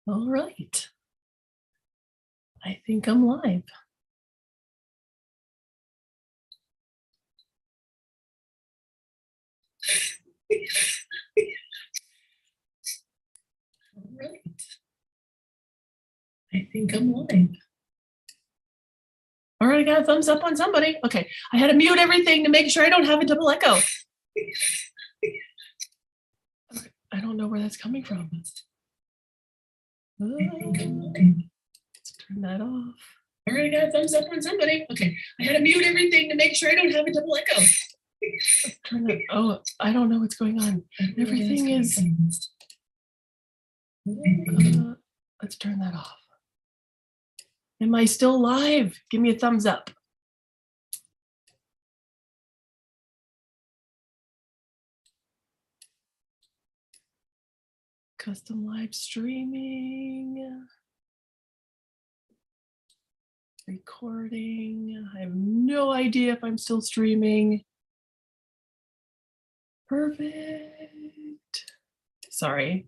All right. I think I'm live. All right. I think I'm live. All right, I got a thumbs up on somebody. Okay, I had to mute everything to make sure I don't have a double echo. Okay, I don't know where that's coming from. Let's turn that off. All right, I got a thumbs up on somebody. Okay, I had to mute everything to make sure I don't have a double echo. Turn that. Oh, I don't know what's going on. Everything is. Let's turn that off. Am I still live? Give me a thumbs up. Custom live streaming. Recording. I have no idea if I'm still streaming. Perfect. Sorry.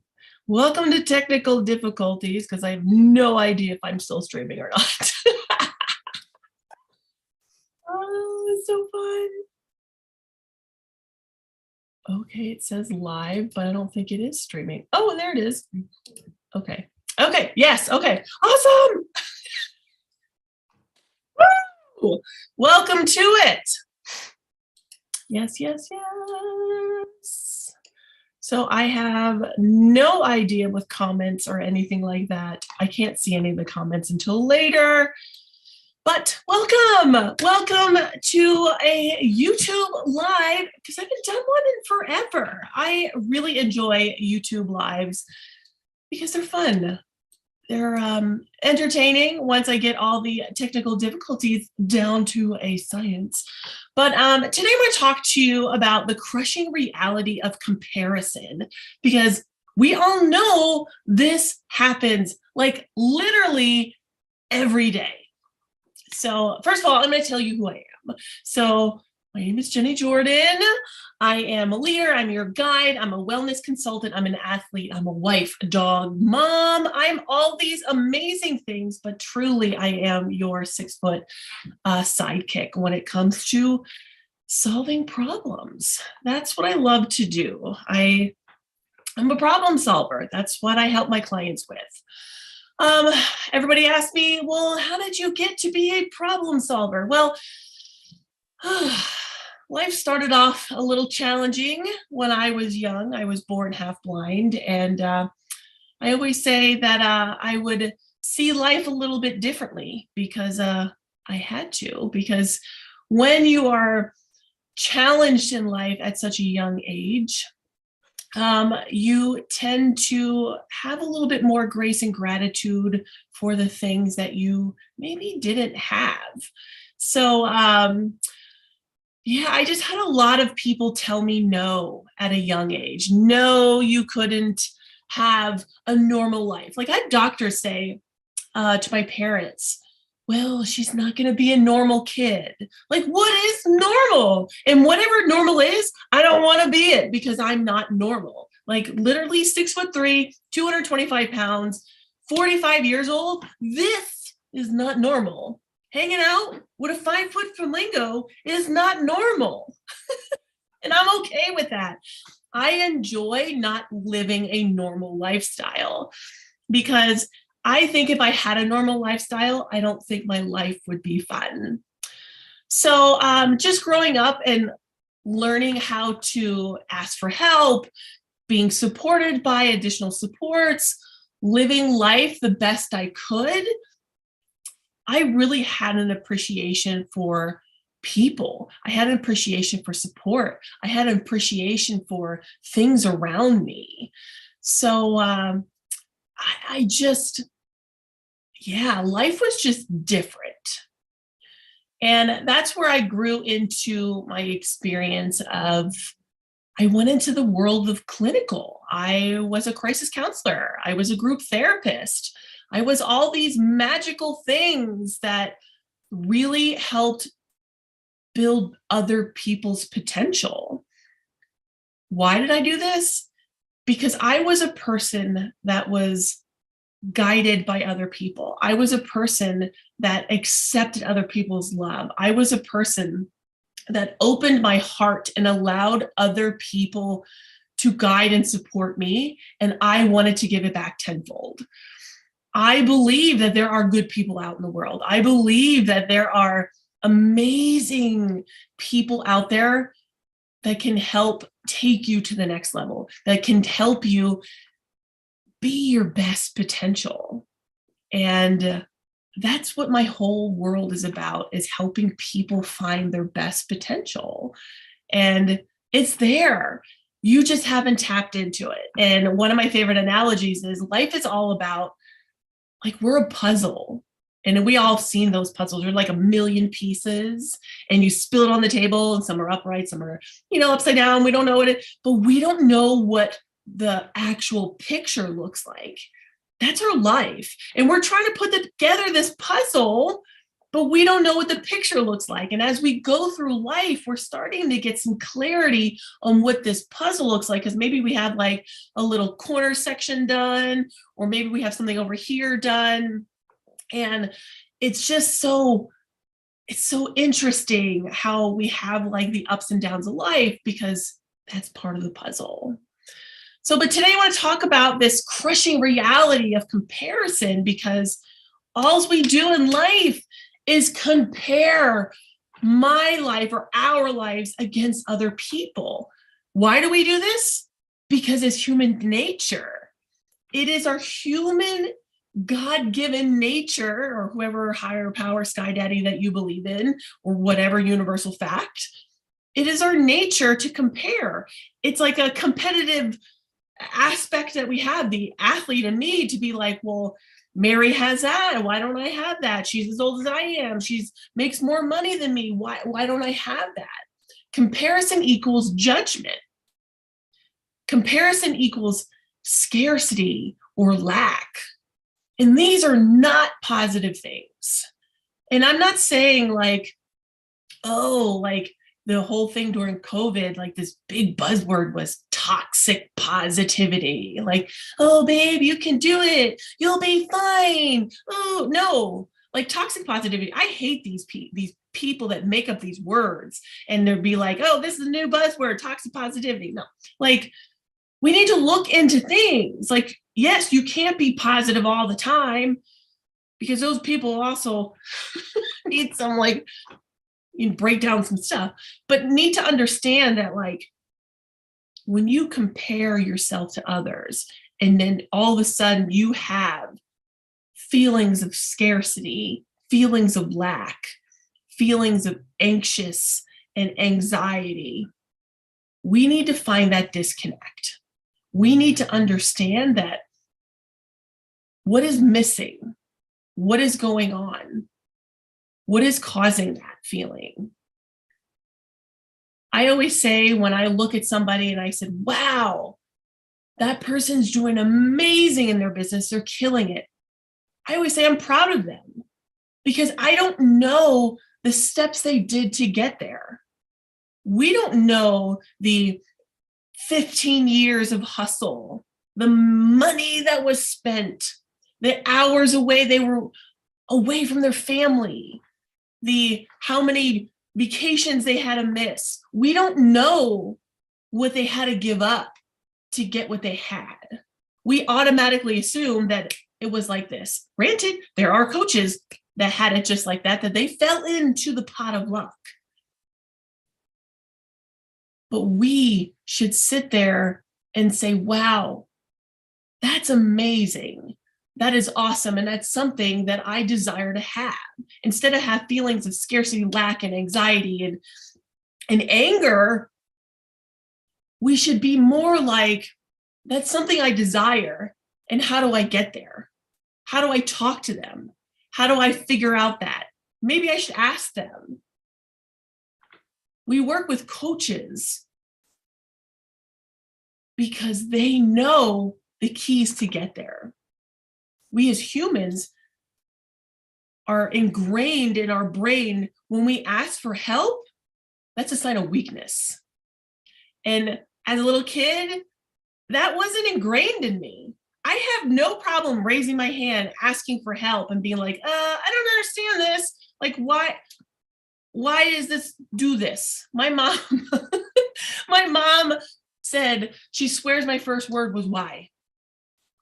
Welcome to technical difficulties because I have no idea if I'm still streaming or not. Oh, it's so fun. Okay, it says live, but I don't think it is streaming. Oh, there it is. Okay. Okay, yes, okay. Awesome. Woo! Welcome to it. Yes, yes, yes. So I have no idea with comments or anything like that. I can't see any of the comments until later. But welcome to a YouTube live, because I haven't done one in forever. I really enjoy YouTube lives because they're fun. They're entertaining once I get all the technical difficulties down to a science. But today I'm going to talk to you about the crushing reality of comparison, because we all know this happens like literally every day. So first of all, I'm going to tell you who I am. So my name is Jenny Jordan. I am a leader. I'm your guide. I'm a wellness consultant. I'm an athlete. I'm a wife, a dog, mom. I'm all these amazing things, but truly I am your 6-foot sidekick when it comes to solving problems. That's what I love to do. I'm a problem solver. That's what I help my clients with. Everybody asked me, well, how did you get to be a problem solver? Well, life started off a little challenging when I was young. I was born half blind, and I always say that I would see life a little bit differently because I had to, because when you are challenged in life at such a young age, you tend to have a little bit more grace and gratitude for the things that you maybe didn't have. So, yeah, I just had a lot of people tell me no at a young age. No, you couldn't have a normal life. Like I had doctors say to my parents, well, she's not going to be a normal kid. Like, what is normal? And whatever normal is, I don't want to be it because I'm not normal. Like literally 6'3", 225 pounds, 45 years old. This is not normal. Hanging out with a 5-foot flamingo is not normal. And I'm okay with that. I enjoy not living a normal lifestyle because I think if I had a normal lifestyle, I don't think my life would be fun. So just growing up and learning how to ask for help, being supported by additional supports, living life the best I could, I really had an appreciation for people. I had an appreciation for support. I had an appreciation for things around me. So I just, yeah, life was just different. And that's where I grew into my experience of, I went into the world of clinical. I was a crisis counselor. I was a group therapist. I was all these magical things that really helped build other people's potential. Why did I do this? because I was a person that was guided by other people. I was a person that accepted other people's love. I was a person that opened my heart and allowed other people to guide and support me. And I wanted to give it back tenfold. I believe that there are good people out in the world. I believe that there are amazing people out there that can help take you to the next level, that can help you be your best potential. And that's what my whole world is about, is helping people find their best potential. And it's there. You just haven't tapped into it. And one of my favorite analogies is life is all about, like, we're a puzzle. And we all have seen those puzzles. They're like a million pieces, and you spill it on the table, and some are upright, some are, upside down. We don't know what but we don't know what the actual picture looks like. That's our life. And we're trying to put together this puzzle, but we don't know what the picture looks like. And as we go through life, we're starting to get some clarity on what this puzzle looks like, because maybe we have like a little corner section done, or maybe we have something over here done. And it's just it's so interesting how we have like the ups and downs of life, because that's part of the puzzle. So, but today I want to talk about this crushing reality of comparison, because all we do in life is compare my life or our lives against other people. Why do we do this? Because it's human nature. It is our human God-given nature, or whoever higher power, sky daddy that you believe in, or whatever universal fact. It is our nature to compare. It's like a competitive aspect that we have, the athlete in me, to be like, well, Mary has that. Why don't I have that? She's as old as I am. She's makes more money than me. Why don't I have that? Comparison equals judgment. Comparison equals scarcity or lack. And these are not positive things. And I'm not saying like, oh, like the whole thing during COVID, like this big buzzword was toxic positivity. Like, oh, babe, you can do it. You'll be fine. Oh, no. Like toxic positivity. I hate these people that make up these words, and they'll be like, oh, this is a new buzzword, toxic positivity. No, like we need to look into things. Like, yes, you can't be positive all the time, because those people also need some, like, you break down some stuff, but need to understand that, like, when you compare yourself to others, and then all of a sudden you have feelings of scarcity, feelings of lack, feelings of anxious and anxiety, we need to find that disconnect. We need to understand that what is missing, what is going on, what is causing that feeling. I always say, when I look at somebody and I said, wow, that person's doing amazing in their business, they're killing it, I always say I'm proud of them, because I don't know the steps they did to get there. We don't know the 15 years of hustle, the money that was spent, the hours away they were away from their family, the how many vacations they had to miss. We don't know what they had to give up to get what they had. We automatically assume that it was like this. Granted, there are coaches that had it just like that they fell into the pot of luck. But we should sit there and say, wow, that's amazing. That is awesome. And that's something that I desire to have. Instead of have feelings of scarcity, lack, and anxiety and anger, we should be more like, that's something I desire. And how do I get there? How do I talk to them? How do I figure out that? Maybe I should ask them. We work with coaches because they know the keys to get there. We as humans are ingrained in our brain, when we ask for help, that's a sign of weakness. And as a little kid, that wasn't ingrained in me. I have no problem raising my hand, asking for help, and being like, I don't understand this. Like, why does this do this? My mom, my mom said, she swears my first word was why.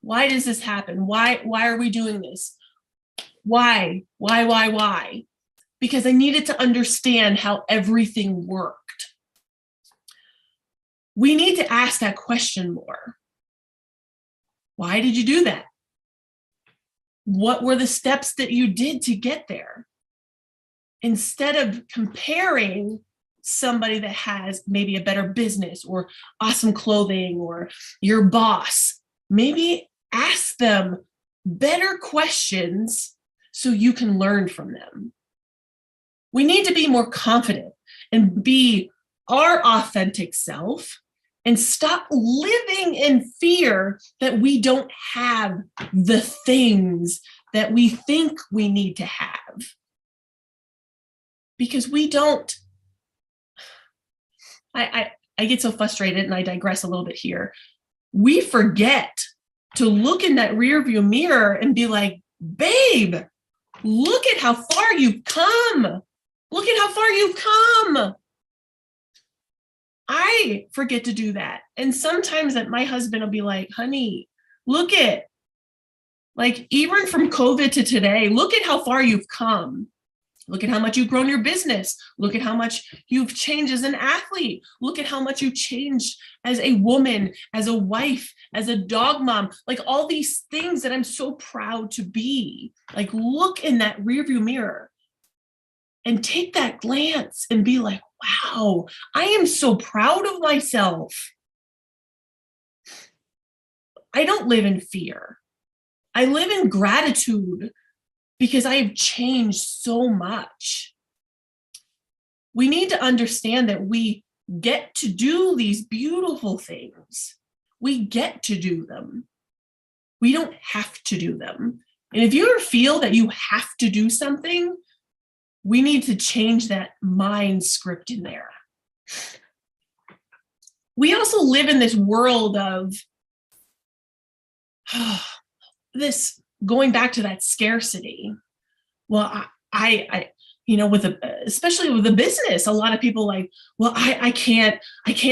Why does this happen? Why are we doing this? Why? Because I needed to understand how everything worked. We need to ask that question more. Why did you do that? What were the steps that you did to get there? Instead of comparing somebody that has maybe a better business or awesome clothing or your boss, maybe ask them better questions so you can learn from them. We need to be more confident and be our authentic self and stop living in fear that we don't have the things that we think we need to have. Because we don't. I get so frustrated, and I digress a little bit here. We forget to look in that rearview mirror and be like, babe, look at how far you've come. Look at how far you've come. I forget to do that. And sometimes that my husband will be like, honey, look at, like, even from COVID to today, look at how far you've come. Look at how much you've grown your business. Look at how much you've changed as an athlete. Look at how much you've changed as a woman, as a wife, as a dog mom, like all these things that I'm so proud to be. Like, look in that rearview mirror and take that glance and be like, wow, I am so proud of myself. I don't live in fear. I live in gratitude because I have changed so much. We need to understand that we get to do these beautiful things. We get to do them. We don't have to do them. And if you ever feel that you have to do something, we need to change that mind script in there. We also live in this world of this, going back to that scarcity. Well, I especially with the business, a lot of people like, well, I can't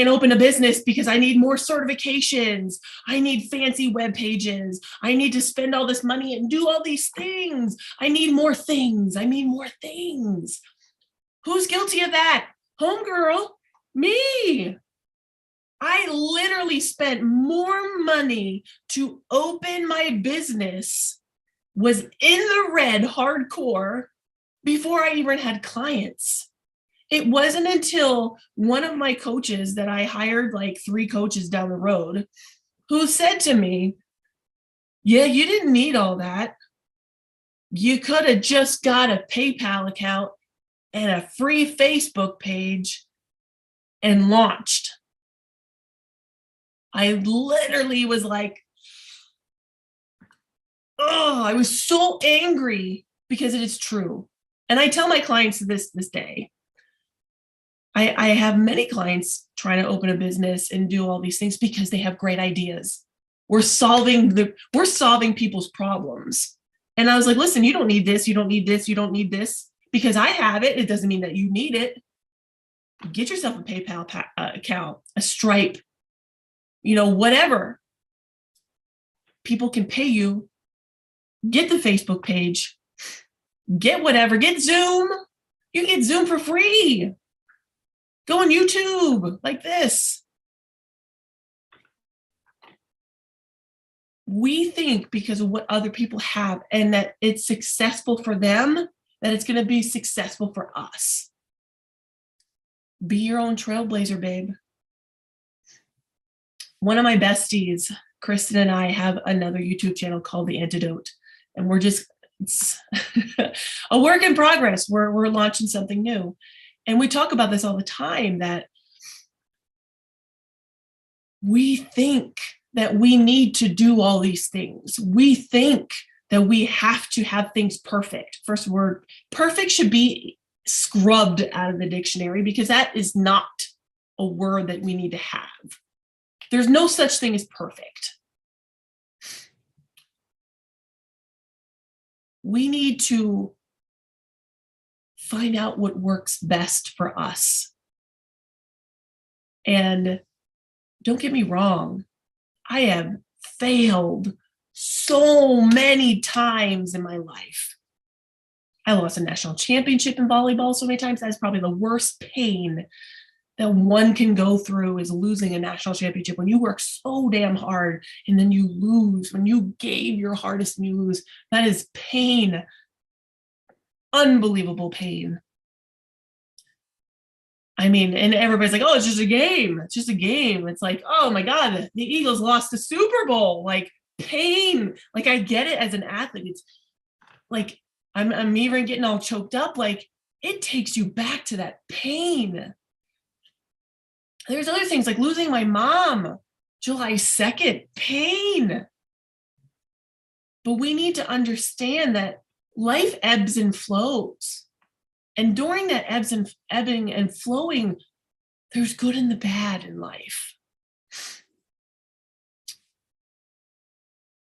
open a business because I need more certifications. I need fancy web pages. I need to spend all this money and do all these things. I need more things. Who's guilty of that? Homegirl, me. I literally spent more money to open my business, was in the red hardcore, before I even had clients. It wasn't until one of my coaches that I hired, like 3 coaches down the road, who said to me, yeah, you didn't need all that. You could have just got a PayPal account and a free Facebook page and launched. I literally was like, oh, I was so angry because it is true. And I tell my clients this day. I have many clients trying to open a business and do all these things because they have great ideas. We're solving people's problems. And I was like, listen, you don't need this, you don't need this, you don't need this. Because I have it, it doesn't mean that you need it. Get yourself a PayPal account, a Stripe, whatever. People can pay you. Get the Facebook page. Get whatever. Get Zoom. You can get Zoom for free. Go on YouTube like this. We think because of what other people have and that it's successful for them, that it's going to be successful for us. Be your own trailblazer, babe. One of my besties, Kristen, and I have another YouTube channel called The Antidote. And it's a work in progress. We're launching something new. And we talk about this all the time, that we think that we need to do all these things. We think that we have to have things perfect. First word, perfect should be scrubbed out of the dictionary because that is not a word that we need to have. There's no such thing as perfect. We need to find out what works best for us. And don't get me wrong, I have failed so many times in my life. I lost a national championship in volleyball so many times. That's probably the worst pain that one can go through, is losing a national championship. When you work so damn hard and then you lose, when you gave your hardest and you lose, that is pain. Unbelievable pain. I mean, and everybody's like, oh, it's just a game. It's just a game. It's like, oh my God, the Eagles lost the Super Bowl. Like, pain. Like, I get it as an athlete. It's like, I'm even getting all choked up. Like, it takes you back to that pain. There's other things like losing my mom, July 2nd, pain. But we need to understand that life ebbs and flows. And during that ebbing and flowing, there's good and the bad in life.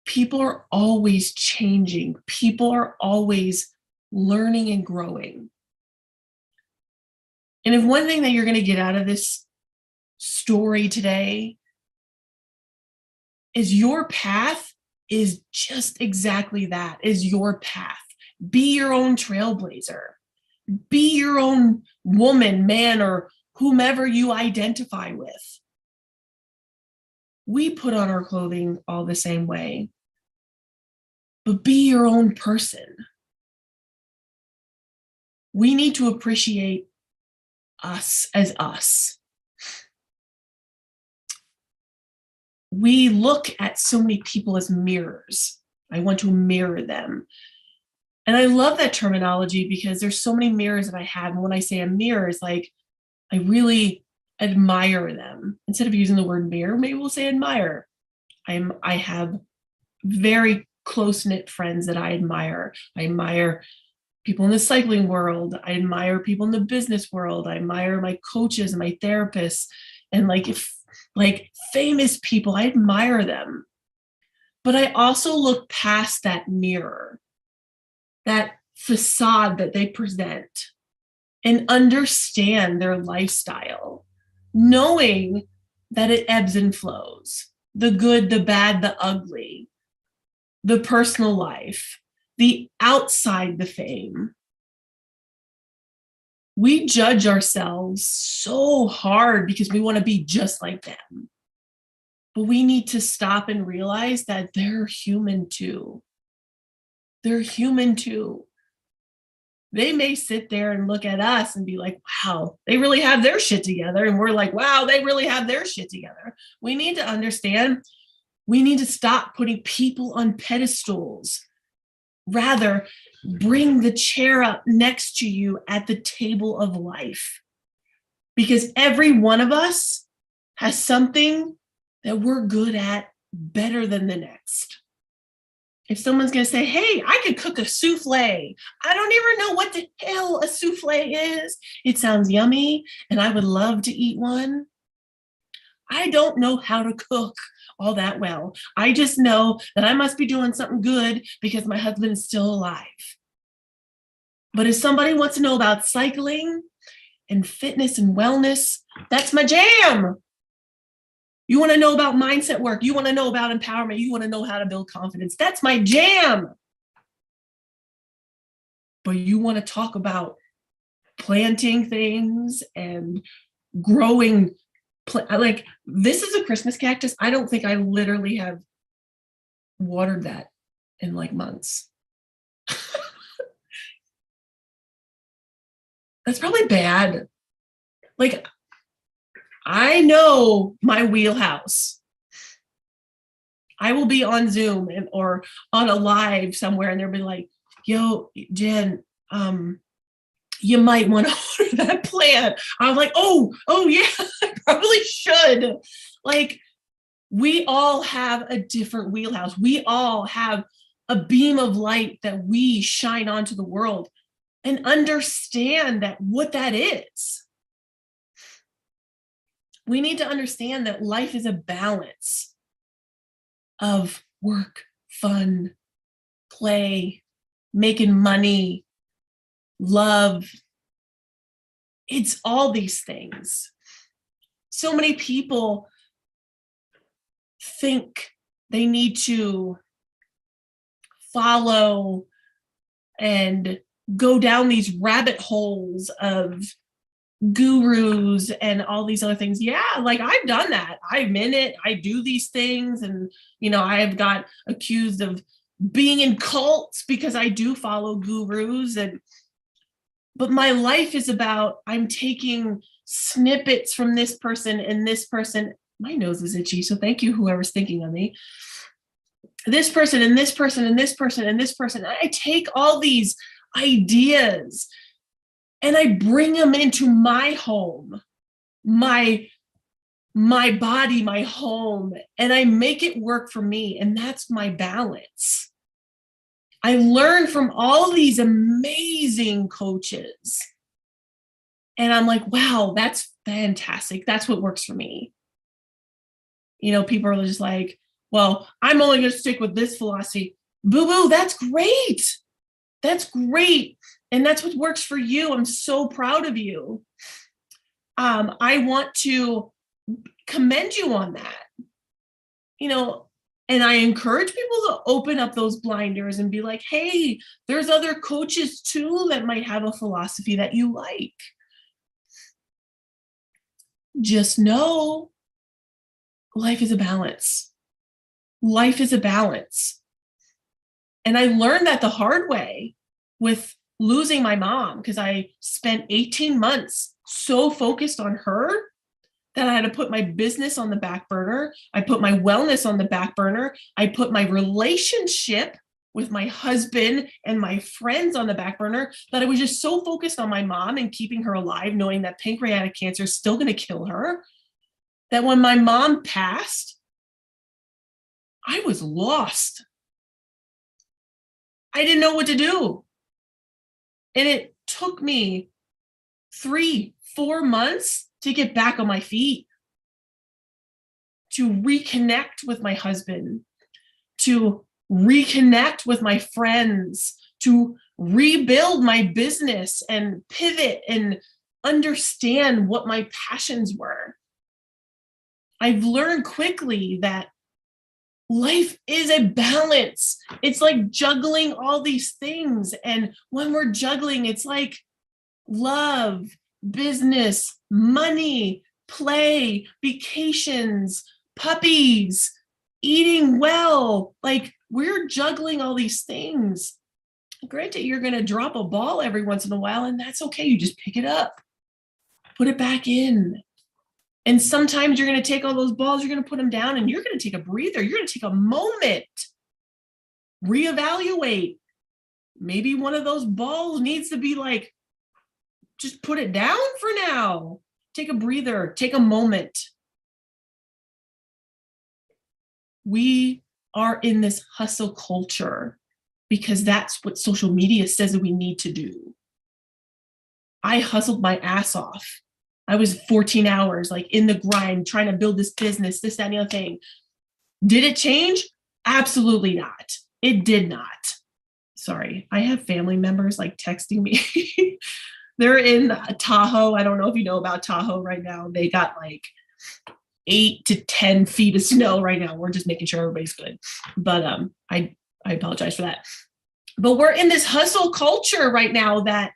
People are always changing. People are always learning and growing. And if one thing that you're going to get out of this story today is your path is just exactly that, is your path. Be your own trailblazer. Be your own woman, man, or whomever you identify with. We put on our clothing all the same way, but be your own person. We need to appreciate us as us. We look at so many people as mirrors. I want to mirror them. And I love that terminology because there's so many mirrors that I have. And when I say a mirror, it's like, I really admire them. Instead of using the word mirror, maybe we'll say admire. I have very close-knit friends that I admire. I admire people in the cycling world. I admire people in the business world. I admire my coaches and my therapists and like famous people. I admire them. But I also look past that mirror, that facade that they present, and understand their lifestyle, knowing that it ebbs and flows, the good, the bad, the ugly, the personal life, the outside the fame. We judge ourselves so hard because we want to be just like them. But we need to stop and realize that they're human too. They're human too. They may sit there and look at us and be like, wow, they really have their shit together. And we're like, wow, they really have their shit together. We need to understand, we need to stop putting people on pedestals. Rather, bring the chair up next to you at the table of life. Because every one of us has something that we're good at better than the next. If someone's going to say, hey, I could cook a souffle. I don't even know what the hell a souffle is. It sounds yummy, and I would love to eat one. I don't know how to cook all that well. I just know that I must be doing something good because my husband is still alive. But if somebody wants to know about cycling and fitness and wellness, that's my jam. You want to know about mindset work. You want to know about empowerment. You want to know how to build confidence. That's my jam. But you want to talk about planting things and growing. Like, this is a Christmas cactus. I don't think I literally have watered that in like months. That's probably bad. Like, I know my wheelhouse. I will be on Zoom or on a live somewhere, and they'll be like, yo, Jen, you might want to order that plant. I'm like, oh yeah, I probably should. Like, we all have a different wheelhouse. We all have a beam of light that we shine onto the world, and understand that what that is. We need to understand that life is a balance of work, fun, play, making money, love. It's all these things. So many people think they need to follow and go down these rabbit holes of gurus and all these other things. Yeah, like I've done that. I'm in it. I do these things. And, I have got accused of being in cults because I do follow gurus. But my life is about, I'm taking snippets from this person and this person. My nose is itchy, so thank you, whoever's thinking of me. This person and this person and this person and this person. I take all these ideas and I bring them into my home, my body, my home, and I make it work for me. And that's my balance. I learn from all these amazing coaches. And I'm like, wow, that's fantastic. That's what works for me. People are just like, well, I'm only going to stick with this philosophy. Boo-boo, that's great. That's great. And that's what works for you. I'm so proud of you. I want to commend you on that. And I encourage people to open up those blinders and be like, hey, there's other coaches too that might have a philosophy that you like. Just know life is a balance. Life is a balance. And I learned that the hard way with losing my mom, because I spent 18 months so focused on her that I had to put my business on the back burner. I put my wellness on the back burner. I put my relationship with my husband and my friends on the back burner, that I was just so focused on my mom and keeping her alive, knowing that pancreatic cancer is still going to kill her, that when my mom passed, I was lost. I didn't know what to do. And it took me 3-4 months to get back on my feet, to reconnect with my husband, to reconnect with my friends, to rebuild my business and pivot and understand what my passions were. I've learned quickly that life is a balance. It's like juggling all these things. And when we're juggling, it's like love, business, money, play, vacations, puppies, eating well. Like we're juggling all these things. Granted, you're going to drop a ball every once in a while, and that's okay. You just pick it up, put it back in. And sometimes you're going to take all those balls, you're going to put them down, and you're going to take a breather. You're going to take a moment, reevaluate. Maybe one of those balls needs to be like, just put it down for now. Take a breather, take a moment. We are in this hustle culture because that's what social media says that we need to do. I hustled my ass off. I was 14 hours like in the grind, trying to build this business, this, that, and the other thing. Did it change? Absolutely not. It did not. Sorry, I have family members like texting me. They're in Tahoe. I don't know if you know about Tahoe right now. They got like 8 to 10 feet of snow right now. We're just making sure everybody's good. But I apologize for that. But we're in this hustle culture right now that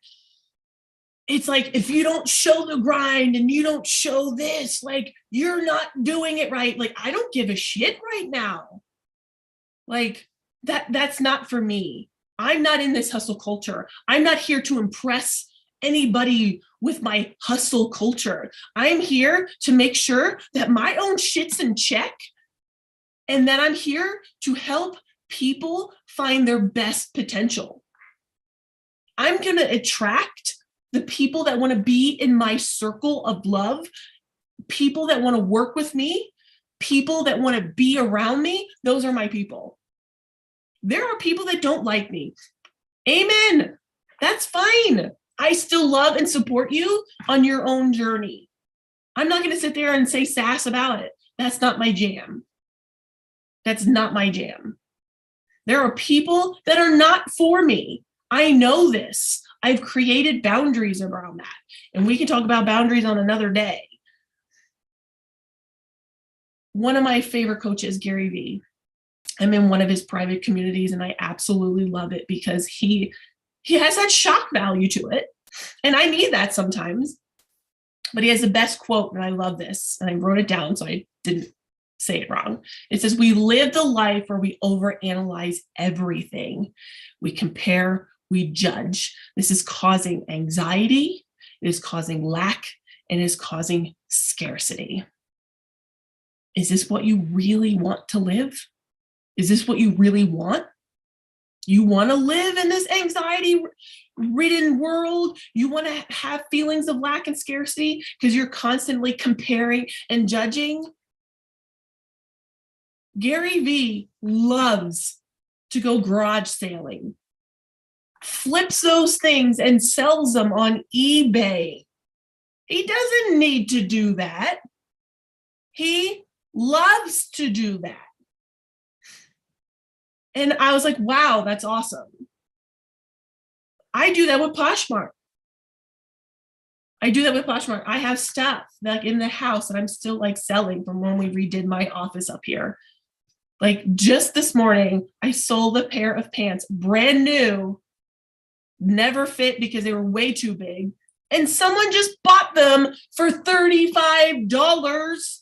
it's like, if you don't show the grind and you don't show this, like you're not doing it right. Like, I don't give a shit right now. Like that's not for me. I'm not in this hustle culture. I'm not here to impress anybody with my hustle culture. I'm here to make sure that my own shit's in check, and that I'm here to help people find their best potential. I'm going to attract the people that want to be in my circle of love, people that want to work with me, people that want to be around me. Those are my people. There are people that don't like me. Amen. That's fine. I still love and support you on your own journey. I'm not going to sit there and say sass about it. That's not my jam. That's not my jam. There are people that are not for me. I know this. I've created boundaries around that. And we can talk about boundaries on another day. One of my favorite coaches, Gary Vee, I'm in one of his private communities and I absolutely love it because he has that shock value to it. And I need that sometimes. But he has the best quote, and I love this. And I wrote it down so I didn't say it wrong. It says, we live the life where we overanalyze everything. We compare, we judge. This is causing anxiety, it is causing lack, and it is causing scarcity. Is this what you really want to live? Is this what you really want? You want to live in this anxiety-ridden world? You want to have feelings of lack and scarcity because you're constantly comparing and judging? Gary Vee loves to go garage sailing, flips those things and sells them on eBay. He doesn't need to do that. He loves to do that. And I was like, wow, that's awesome. I do that with Poshmark. I have stuff like in the house that I'm still like selling from when we redid my office up here. Like just this morning, I sold a pair of pants, brand new, never fit because they were way too big. And someone just bought them for $35.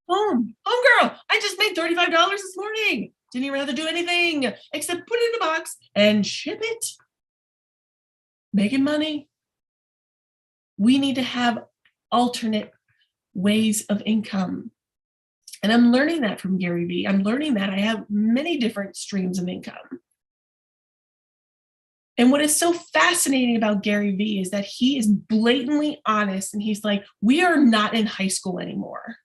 Home girl, I just made $35 this morning. Didn't even have to do anything except put it in a box and ship it. Making money. We need to have alternate ways of income. And I'm learning that from Gary Vee. I'm learning that I have many different streams of income. And what is so fascinating about Gary Vee is that he is blatantly honest. And he's like, we are not in high school anymore.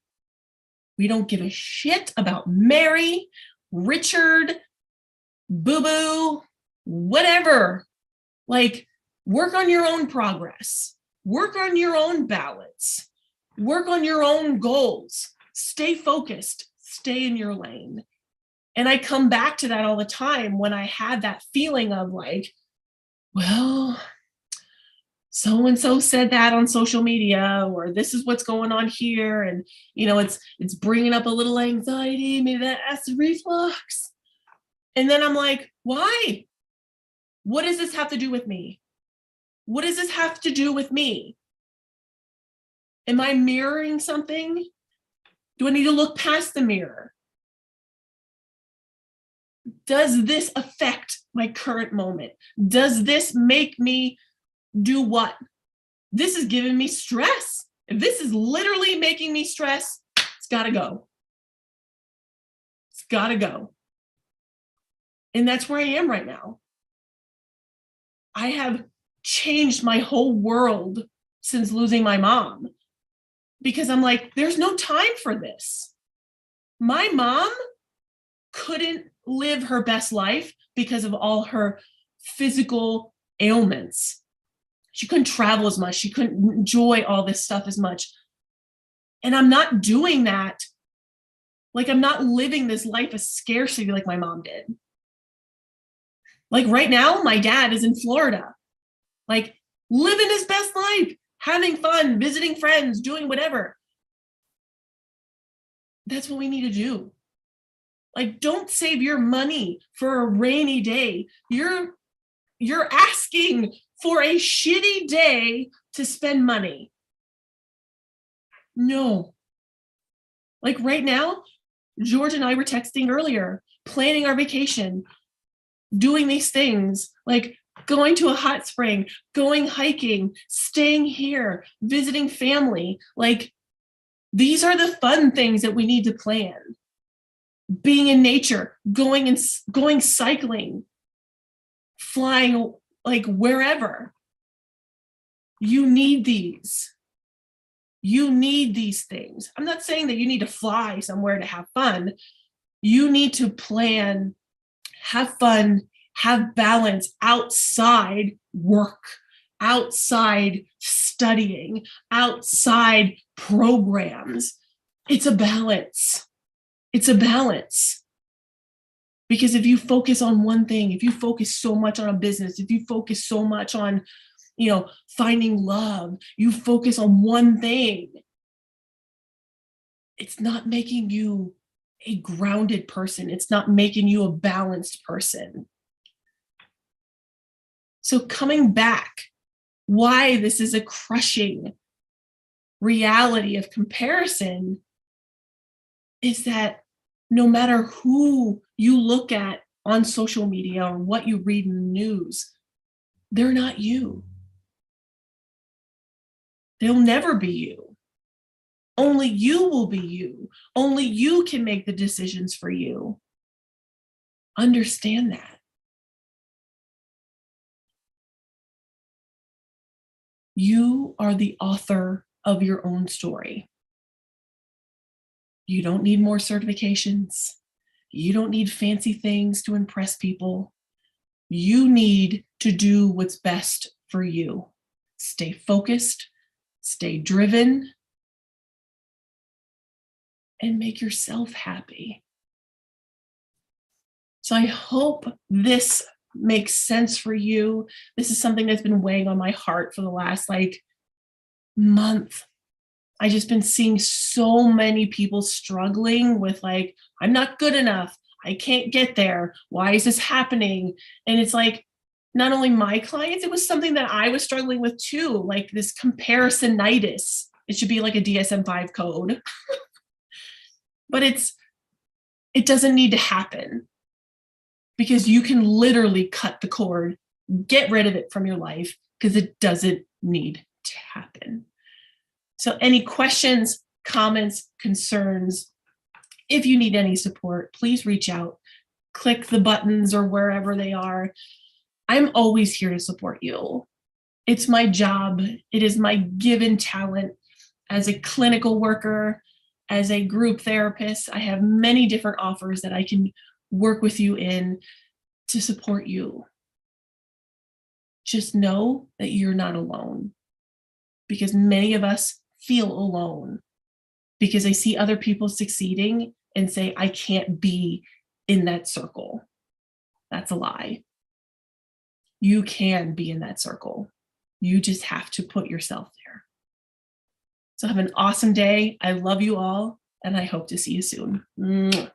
We don't give a shit about Mary, Richard, boo-boo, whatever. Like, work on your own progress. Work on your own balance. Work on your own goals. Stay focused. Stay in your lane. And I come back to that all the time when I had that feeling of like, well, so-and-so said that on social media, or this is what's going on here. And, you know, it's bringing up a little anxiety, maybe that acid reflux. And then I'm like, why? What does this have to do with me? What does this have to do with me? Am I mirroring something? Do I need to look past the mirror? Does this affect my current moment? Does this make me do what? This is giving me stress. If this is literally making me stress, it's got to go. It's got to go. And that's where I am right now. I have changed my whole world since losing my mom because I'm like, there's no time for this. My mom couldn't live her best life because of all her physical ailments. She couldn't travel as much. She couldn't enjoy all this stuff as much. And I'm not doing that. Like, I'm not living this life of scarcity like my mom did. Like right now, my dad is in Florida, like living his best life, having fun, visiting friends, doing whatever. That's what we need to do. Like, don't save your money for a rainy day. You're asking for a shitty day to spend money. No. Like right now, George and I were texting earlier, planning our vacation, doing these things, like going to a hot spring, going hiking, staying here, visiting family. Like, these are the fun things that we need to plan. Being in nature, going cycling, flying, like wherever. You need these. You need these things. I'm not saying that you need to fly somewhere to have fun. You need to plan, have fun, have balance outside work, outside studying, outside programs. It's a balance. It's a balance. Because if you focus on one thing, if you focus so much on a business, if you focus so much on, finding love, you focus on one thing, it's not making you a grounded person. It's not making you a balanced person. So coming back, why this is a crushing reality of comparison is that no matter who you look at on social media or what you read in the news, they're not you. They'll never be you. Only you will be you. Only you can make the decisions for you. Understand that. You are the author of your own story. You don't need more certifications. You don't need fancy things to impress people. You need to do what's best for you. Stay focused, stay driven, and make yourself happy. So I hope this makes sense for you. This is something that's been weighing on my heart for the last month. I just been seeing so many people struggling with I'm not good enough. I can't get there. Why is this happening? And it's not only my clients, it was something that I was struggling with too, this comparisonitis. It should be a DSM-5 code. But it doesn't need to happen, because you can literally cut the cord, get rid of it from your life, because it doesn't need to happen. So any questions, comments, concerns, if you need any support, please reach out, click the buttons or wherever they are. I'm always here to support you. It's my job. It is my given talent as a clinical worker, as a group therapist. I have many different offers that I can work with you in to support you. Just know that you're not alone, because many of us feel alone because they see other people succeeding and say, I can't be in that circle. That's a lie. You can be in that circle. You just have to put yourself there. So have an awesome day. I love you all, and I hope to see you soon. Mwah.